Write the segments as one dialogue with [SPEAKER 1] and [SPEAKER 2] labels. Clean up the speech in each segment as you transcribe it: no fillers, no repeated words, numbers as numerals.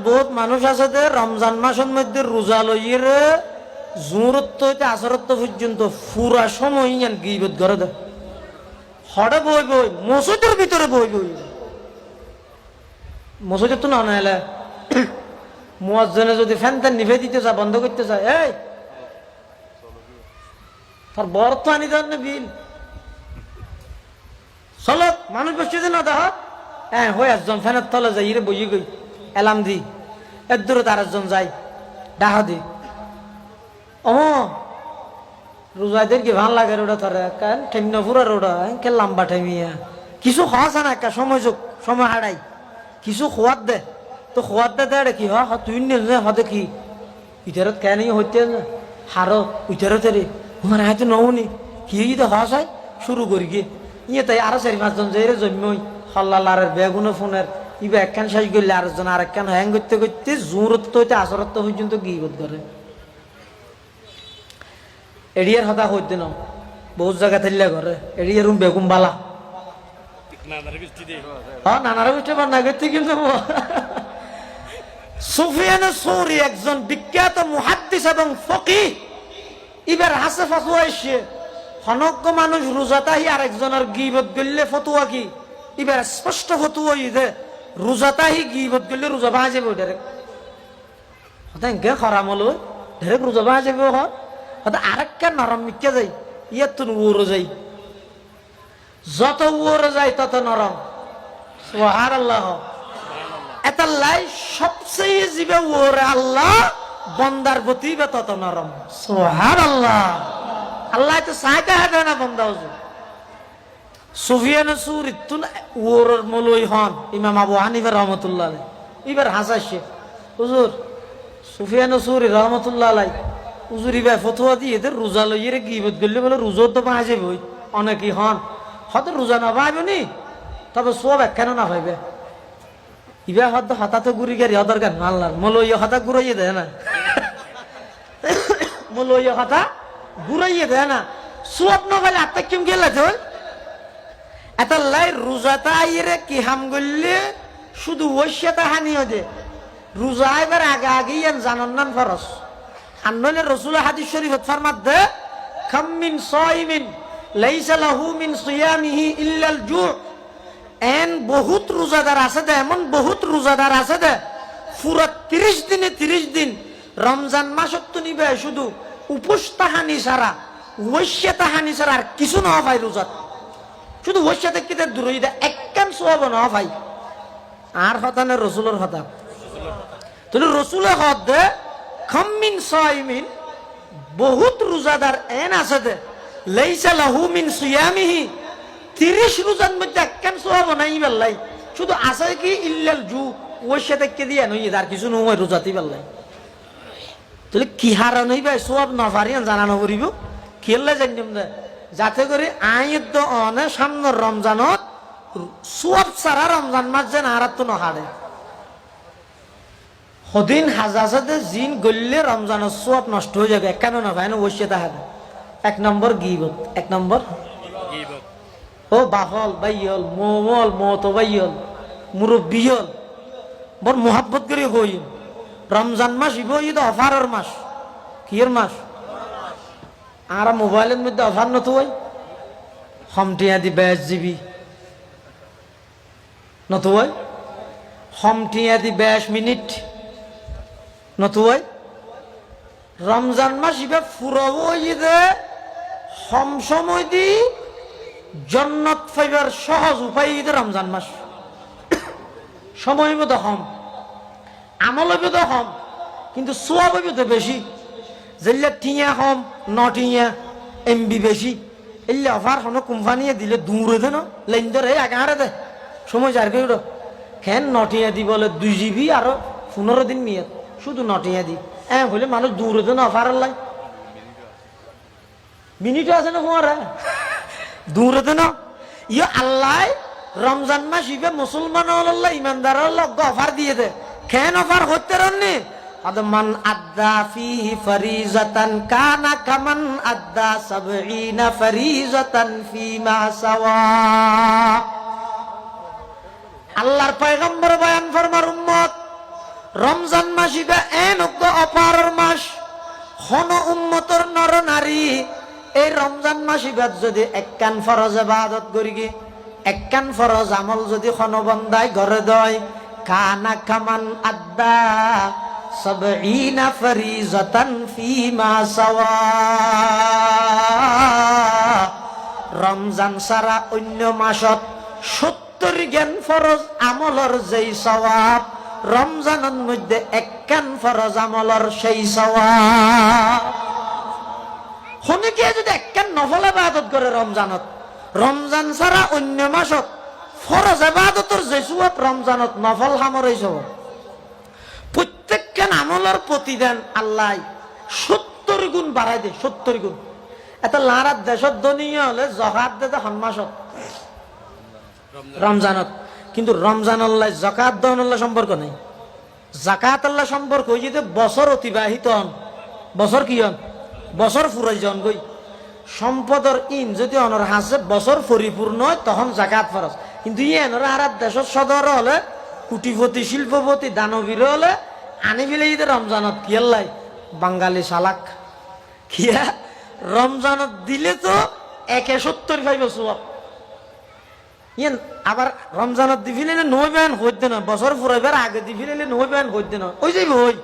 [SPEAKER 1] বহুত মানুষ আছে যে রমজান মাসের মধ্যে রোজা লইয়ে জোরত্ব হইতে আসরত্ব পর্যন্ত পুরা সময় ইয়ান গিবত করে দেয়। হঠাৎ বই বই মসজিদের ভিতরে বই বই, মসজিদের তো না এলে মুয়াজ্জিনে যদি ফ্যান ট্যান নিভে দিতে চায়, বন্ধ করতে চায়, এই তার বর তো আনি দেন না বিল চলো মানুষ বসছে না দেখা। হ্যাঁ হয়ে একজন ফ্যানের তলে যাই রে বই গই এলাম দি এর দূরে তার একজন যাই ডাহা দি। ও রোজাদের কি ভাল লাগে ওটা তার ঠেমনাফুরার ওটা কে লম্বা ঠেমিয়া কিছু খাওয়া না একটা সময় যোগ সময় হারাই কিছু খোয়ার দে তো খোয়ার দে দে কি হ তুই নে হদে কি ইটারত কেন হইতে না হারো উইটারত রে আমার হাতে নৌনি কি দে হস হয় শুরু করি গিয়ে ইয়ে তাই আরো 4-5 জন যাই রে জন্মই হল্লার বেগুনো ফোনের ইবা একখান শেষ করলে আরেকজন আরেকখান হ্যাং করতে করতে জোরত্ব হইতে আসরত্ব পর্যন্ত গিবত করে। এড়িয়ার হতা হইতে ন বহুত জায়গা থাকলে ঘরে এড়িয়ার বেগুন বালা নানার বৃষ্টি না করতে কিন্তু সুফিয়ান সৌরি একজন বিখ্যাত মুহাদ্দিস এবং ফকিহ ইবার হাসে ফতোয়া এসে হনজ্ঞ মানুষ রোজাতাহি আরেকজনের গিবত করলে ফতোয়া কি এবার স্পষ্ট ফতোয়া ইদে রোজাতাহি গিবত করলে রোজা ভাঙা যাবে ডাইরেক্ট হতে গে খরাম হলো ডাইরেক্ট রোজা ভাঙা যাবে হতে আরেকটা নরম মিকে যাই ইয়ার তো উড়ো যাই যত উড়ো যায় তত নরম সুবহানাল্লাহ। এটা লাই সবচেয়ে জিবে ওরে আল্লাহ বন্দার প্রতি বা তত নরম সুবহানাল্লাহ। আল্লাহ তো সাইতে হাতে না বন্দা হুজুর সুফিয়ান সৌরি তুন ওর মলই হন ইমাম আবু হানিফা রহমতুল্লাহ আলাইহি এবার হাসাইছে হুজুর সুফিয়ান সৌরি রহমতুল্লাহ আলাইহি হুজুর ইবা ফতোয়া দিয়ে এদের রোজা লইয়ে গিবত করলে বলে রোজা তো পাওয়া যাবে ওই অনেকই হন হয়তো রোজা না পাইবে নি তবে সব একখানে না পাইবে ইবা হয়তো হঠাৎ ঘুরি গাড়ি হদর গান মাল্লার মলই হঠাৎ ঘুরাইয়ে দেয় না মলই হঠাৎ ঘুরাইয়ে দেয় না সব না পাইলে আত্মা কেম গেলে তো এটা লাই রোজাটা আইরে কি হাম করলে শুধু ওইসাটা হানিও দে রোজা এবার আগে আগে জানান নান ফরস আন্নলে রসুল হাদিস শরীফত ফরমাত দে খাম্মিন সাইমিন লাইসা লাহু মিন সিয়ামিহি ইল্লাল জু' এন বহুত রোজাদার আছে দে এমন বহুত রোজাদার আছে দে পুরো 30 দিনে 30 দিন রমজান মাসত তো নিবে শুধু উপোস তাহানি ছাড়া ওইসা তাহানি ছাড়া আর কিছু না ভাই রোজাত শুধু ওর সাথে কিতে দূরই দে একখান সোয়াব না ভাই আর হতা না রসুলের হতা তাহলে রসুলের হদ দে খাম্মিন সাইমিন বহুত রোজাদার এন আছে দে লাইসা লাহু মিন সিয়ামিহি 30 রোজার মধ্যে একখান সোয়াব নাই বেল্লাই শুধু আছে কি ইল্লাল জু ওর সাথে কে দিয়ে নই আর কিছু নয় রোজাতি বেল্লাই তাহলে কি হারা নই ভাই সোয়াব না পারিয়ান জানানো করিব খেললে জানিম দে যাতে করে আইদ অনে সামনের রমজানত সোয়াব সারা রমজান মাস যেন আর তো নহারে হদিন হাজাসাতে জিন গললে রমজানের সোয়াব নষ্ট হয়ে যাবে কেন না ভাই না বসে তাহারে 1 নম্বর গিবত 1 নম্বর ও বাফল বাইল মোমল মত বাইল মুরব্বী হল বড় মোহাব্বত করে হই রমজান মাস ইব ঈদ অফারের মাস কিয়ের মাস আর মোবাইলের মধ্যে অফার নতো হয় হমটিয়া দি 22 জিবি নতো হয় হমটিয়া দি 22 মিনিট নতো হয় রমজান মাস ইবা ফুরাবো ঈদে হম সময় দি জান্নাত পাইবার সহজ উপায় ঈদে রমজান মাস সময় মতো হম আমল তো হম কিন্তু সোয়াব তো বেশি যেগুলা টিয়া কম নটিয়া এমবি বেশি এলে অফার কোনো কোম্পানিয়ে দিলে দূরে দে না লাইন ধরে আগে দে সময় যার কে খেন নটিয়া দি বলে 2 জিবি আরো 15 দিন মেয়াদ শুধু নটিয়া দি বলে মানুষ দূরে দে না অফার লাই মিনিট আছে না তোমার দূরে দে না ইয়ে আল্লাহ রমজান মাস ইবে মুসলমান আল্লাহ ইমানদার আল্লাহ অফার দিয়ে দে খেন অফার হতে রান্নি মান আদ্দা ফিহি ফরিজাতান কানা কামান আদ্দা 70 ফরিজাতান ফিমা সাওয়া আল্লাহর পয়গম্বর বয়ান ফরমার উম্মত রমজান মাস ইবা এন অপারর মাস। হন উম্মতর নর নারী এই রমজান মাস ইবাদ যদি একখান ফরজ ইবাদত করি গে, একখান ফরজ আমল যদি হন বন্দায় ঘরে দয়, কানা কামান আদ্দা সাবঈনা ফরিজাতান ফীমা সাওয়া। রমজান সারা অন্য মাসত 70 জ্ঞান ফরজ আমলর যেই সওয়াব, রমজানের মধ্যে একখান ফরজ আমলর সেই সওয়াব। হনে কি যদি একখান নফল ইবাদত করে রমজানত, রমজান ছাড়া অন্য মাসত ফরজ ইবাদতর যে সওয়াব রমজানত নফল হামরই সওয়াব। প্রত্যেকখান আমলের প্রতিদান আল্লাহ 70 গুণ বাড়াই দেয়, 70 গুণ। এটা লারাত দেশত দনীয় হলে জকাত দিতে হন মাসত রমজানত, কিন্তু রমজান আল্লাহ জাকাত দেওয়ান আল্লাহ সম্পর্ক নেই। জাকাত আল্লাহ সম্পর্ক হই যদি বছর অতিবাহিত হন, বছর কি হন, বছর ফুরাই জন গই সম্পদর ইন যদি অনর হাসে বছর পরিপূর্ণ হয় তখন জাকাত ফরজ। কিন্তু এনর আরাত দেশত সদর হলে কুটিপতি শিল্পপতি দানবীর হলে আনি ফেলে ঈদের রমজানত কি আল্লাহ বাঙালি শালাক কিয়া রমজানত দিলে তো 71 পাইব সওয়াব। ইয়েন আবার রমজানত দি ফেলে নয় বেন হইতে না, বছর ফুরাইবার আগে দি ফেলে নয় বেন হইতে না, ওই যাইব হই।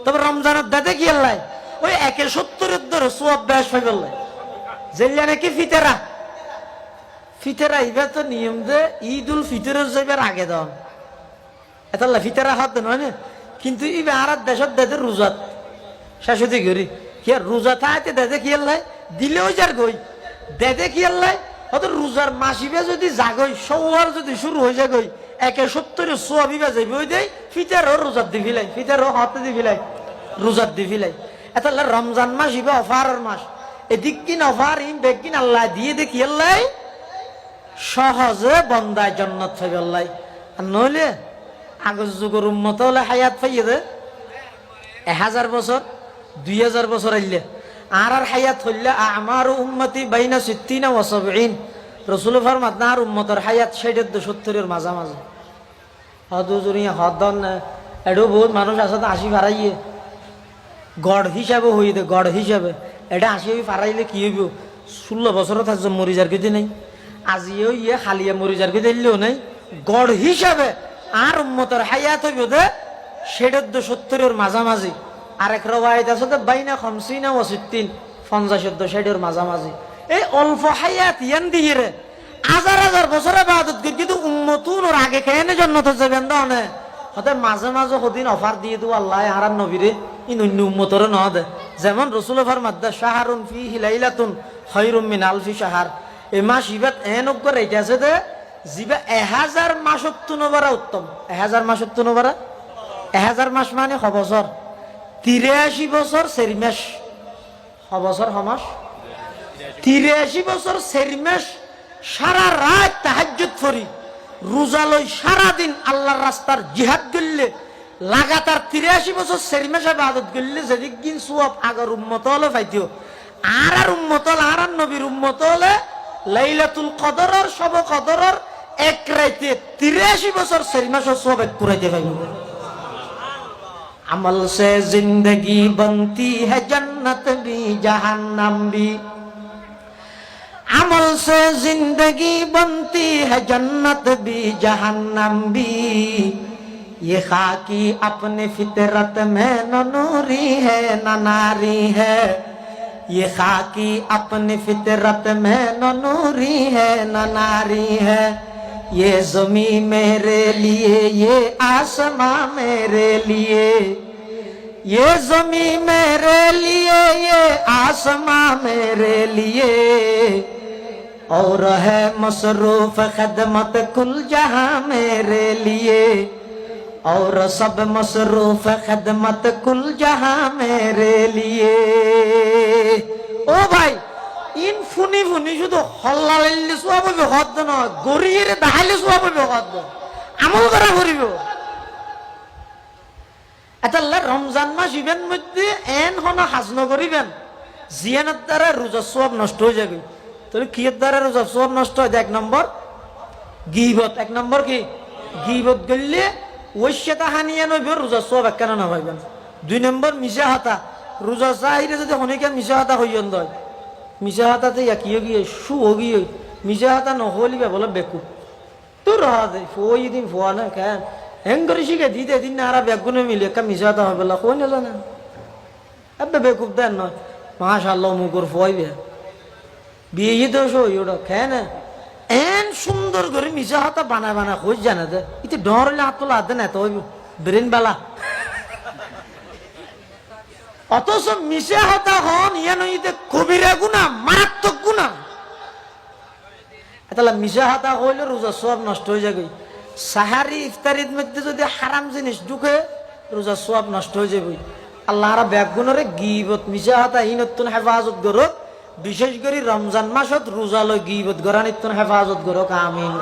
[SPEAKER 1] তবে রমজানত দাতে কি আল্লাহ ওই 71 ধরে সওয়াব বেশ পাইব আল্লাহ। যেলিয়া নাকি ফিতেরা, ফিতেরা ইবার তো নিয়ম যে ঈদুল ফিতরের যাইবার আগে দন এটা আল্লাহ ফিতেরা হাত নয় না। কিন্তু ইবে আর দেশত দাতে রোজাত শাশুতি করি কি আর রোজা থাকতে দাদে কি আল্লাহ দিলেও যার গই দাদে কি আল্লাহ হয়তো রোজার মাসিবে যদি জাগই সওয়াল যদি শুরু হয়ে যায় গই 71 সোয়াবিবা যাইবে ওই দেই ফিতেরও রোজাত দি ফিলাই, ফিতেরও হাতে দি ফিলাই, রোজাত দি ফিলাই। এটা আল্লাহ রমজান মাস ইবা অফারের মাস। এদিক কিন অফার ইন বেগ কিন আল্লাহ দিয়ে দেখি আল্লাহ সহজে বন্দায় জান্নাত পাইবে আল্লাহ। আর নইলে আগের যুগের উম্মত হলে হায়াত পাইয়ে দে 1000 বছর 2000 বছর আইলে আর হায়াত হইলে আমার উম্মতি বাইনা 60 ওয়া 70। রাসূল ফরমাত না আর উম্মতের হায়াত 60-70 মাঝামাঝি। হদুজুরিয়া হদন এডো বহুত মানুষ আছে 80 ফারাইয়ে গড় হিসাবে হই দে, গড় হিসাবে এটা 80 ফারাইলে কি হইব 16 বছরও থাকছে মরি যার কিছু নেই। আজিও ইয়ে খালিয়া মরি যার কিছু দিলেও নাই। গড় হিসাবে আর উম্মতের হায়াত হইব দে 60-70 মাঝামাঝি। আরেক রওয়ায়াত আছে যে বাইনা 50 ওয়া 60 50-60 মাঝামাঝি। এই অল্প হায়াত ইয়ান দিয়ে রে হাজার হাজার বছর ইবাদত করি কিন্তু উম্মতুন ওর আগে কেনে জান্নাত যাবেন দনে হতে মাঝে মাঝে হদিন অফার দিয়ে দু আল্লাহ আর নবীরে ইন অন্য উম্মতর ন দে। যেমন রাসূল ফরমাত শাহরুন ফিহি লাইলাতুন খায়রুম মিন আলফি শাহর। এই মাস ইবাত এন করে এটা আছে যে জিবা 1000 মাসত তুনবারা উত্তম। 1000 মাসত তুনবারা 1000 মাস মানে খ বছর 83 বছর 4 মাস। খ বছর খ মাস 83 বছর 4 মাস সারা রাত তাহাজ্জুদ পড়ি রোজা লই সারা দিন আল্লাহর রাস্তার জিহাদ করলে লাগাতার 83 বছর 4 মাস ইবাদত করলে যেদিক দিন সওয়াব আগর উম্মত হলে পাইতো। আর উম্মত হলে আর নবীর উম্মত হলে লাইলাতুল কদরের সব কদরের এক রাতে 83 বছর 4 মাস সওয়াব কুরাইতে পাইবো। अमल से जिंदगी बनती है जन्नत भी जहन्नम भी। अमल से जिंदगी बनती है जन्नत भी जहन्नम भी। ये खाकी अपने फितरत में न नूरी है न नारी है। ये खाकी अपने फितरत में न नूरी है न नारी है। ये ज़मीं मेरे लिए ये आसमां मेरे लिए। ये ज़मीं मेरे लिए ये आसमां मेरे लिए। और है मसरूफ खदमत कुल जहां मेरे लिए। और सब मसरूफ खदमत कुल जहां मेरे लिए। ओ भाई ইন ফুনি ফুনি শুধু হল্লা লাইলে সওয়াব হবে হদ না গরিয়ের দাহাইলে সওয়াব হবে হদ আমল করা করিব। আল্লাহ রমজান মাস ইবেন মধ্যে এন হনা হাজ নকরিবেন জিয়ানের দ্বারা রোজার সওয়াব নষ্ট হয়ে যাবে। তাহলে কিয়ের দ্বারা রোজার সওয়াব নষ্ট হয়? 1 নম্বর গীবত। 1 নম্বর কি গীবত করলে ওইসেটা হানিয়ে নইব রোজা সব একখানা না পাইবেন। 2 নম্বর মিশা হাতা, রোজা চাহিরে যদি হনিকে মিশা হাতা হইয়ন দয়, মিশা হাতাতে একই গিয়ে শু গিয়ে মিশা হাতা নহলিবে বলে বেকু তোর রহা দে ফই দিন ফোয়া না কেন হেং করে শিখে দিতে দিন না আর বেগুনে মিলে একটা মিশা হাতা হবে না কই না জানেন এবে বেকুব দেন নয় মাশাআল্লাহ মুকুর ফইবে বিয়ে তো সই ওটা খেয়ে না এন সুন্দর করে মিশা হাতা বানায় বানা খোঁজ জানা দে ইতে ডর হলে হাত তোলা হাত দেন এত হইব ব্রেন বেলা অথচ মিশে হাতা হন ইয়ান ইতে কবিরা গুনাহ মারাত্মক গুনাহ। তাহলে মিশা হাতা হইলে রোজা সব নষ্ট হয়ে যাবে। সাহারি ইফতারির মধ্যে যদি হারাম জিনিস ঢুকে রোজা সব নষ্ট হয়ে যাবে। আল্লাহরা ব্যাগুনরে গিবত মিশা হাতা ইনতুন হেফাজত করক, বিশেষ করে রমজান মাসত রোজা লই গিবত গরানিতুন হেফাজত করক। আমিন।